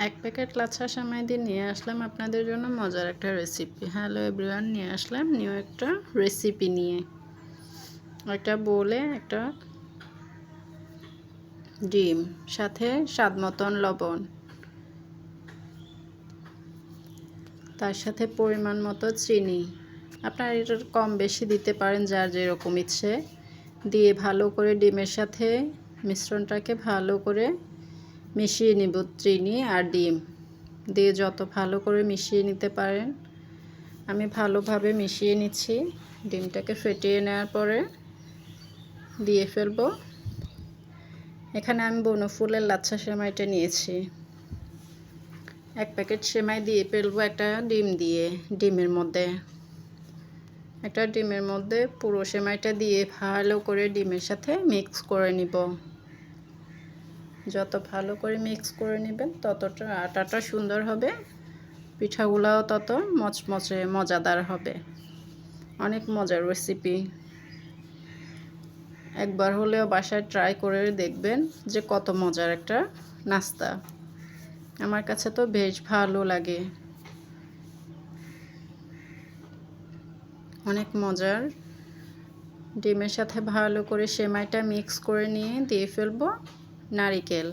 এক প্যাকেট লাচ্ছা সেমাই দিয়ে নিয়ে আসলাম আপনাদের জন্য মজার একটা রেসিপি। হ্যালো এভরিওয়ান, নিয়ে আসলাম নিউ একটা রেসিপি নিয়ে। একটা বোলে একটা ডিম, সাথে স্বাদ মতন লবণ, তার সাথে পরিমাণ মতো চিনি। আপনারা এটা কম বেশি দিতে পারেন যার যেরকম ইচ্ছে। দিয়ে ভালো করে ডিমের সাথে মিশ্রণটাকে ভালো করে মিশিয়ে নিব। চিনি আর ডিম দিয়ে যত ভালো করে মিশিয়ে নিতে পারেন। আমি ভালোভাবে মিশিয়ে নিচ্ছি। ডিমটাকে ফেটিয়ে নেওয়ার পরে দিয়ে ফেলবো। এখানে আমি বনফুলের লাচ্ছা সেমাইটা নিয়েছি। এক প্যাকেট সেমাই দিয়ে ফেলবো একটা ডিমের মধ্যে পুরো সেমাইটা দিয়ে ভালো করে ডিমের সাথে মিক্স করে নিব। যত ভালো করে মিক্স করে নেবেন ততটা আটাটা সুন্দর হবে, পিঠাগুলাও তত মচমচে মজাদার হবে। অনেক মজার রেসিপি, একবার হলেও বাসায় ট্রাই করে দেখবেন যে কত মজার একটা নাস্তা। আমার কাছে তো বেশ ভালো লাগে, অনেক মজার। ডিমের সাথে ভালো করে সেমাইটা মিক্স করে নিয়ে দিয়ে ফেলবো নারিকেল।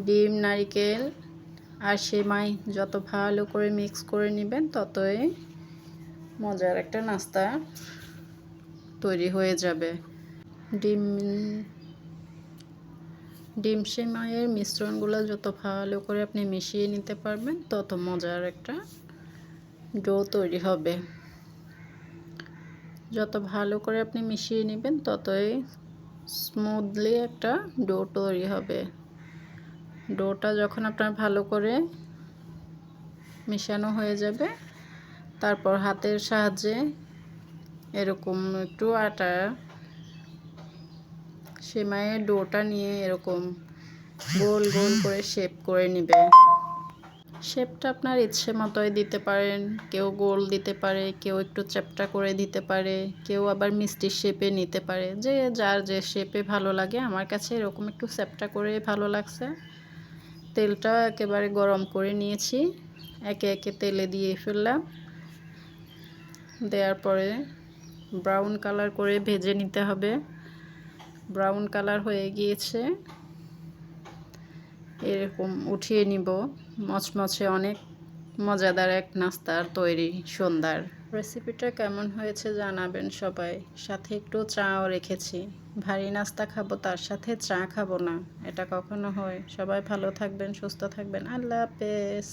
ডিম, নারিকেল আর সেমাই যত ভালো করে মিক্স করে নেবেন ততই মজার একটা নাস্তা তৈরি হয়ে যাবে। ডিম সেমাইয়ের মিশ্রণগুলো যত ভালো করে আপনি মিশিয়ে নিতে পারবেন তত মজার একটা ডো তৈরি হবে। যত ভালো করে আপনি মিশিয়ে নেবেন ততই স্মুথলি একটা ডো তৈরি হবে। ডোটা যখন আপনার ভালো করে মেশানো হয়ে যাবে, তারপর হাতের সাহায্যে এরকম একটু আটা সেমাইয়ের ডোটা নিয়ে এরকম গোল গোল করে শেপ করে নেবে। শেপটা আপনার ইচ্ছে মতোই দিতে পারেন। কেউ গোল দিতে পারে, কেউ একটু চ্যাপ্টা করে দিতে পারে, কেউ আবার মিষ্টির শেপে নিতে পারে। যে যার যে শেপে ভালো লাগে। আমার কাছে এরকম একটু চ্যাপ্টা করে ভালো লাগছে। তেলটা একেবারে গরম করে নিয়েছি, একে একে তেলে দিয়ে ফেললাম। দেওয়ার পরে ব্রাউন কালার করে ভেজে নিতে হবে। ব্রাউন কালার হয়ে গিয়েছে, এরকম উঠিয়ে নিব। মচমচে অনেক মজাদার এক নাস্তার তৈরি সন্ধ্যার। রেসিপিটা কেমন হয়েছে জানাবেন সবাই। সাথে একটু চাও রেখেছি। ভারী নাস্তা খাবো, তার সাথে চা খাবো না, এটা কখনো হয়? সবাই ভালো থাকবেন, সুস্থ থাকবেন। আল্লাহ হাফেজ।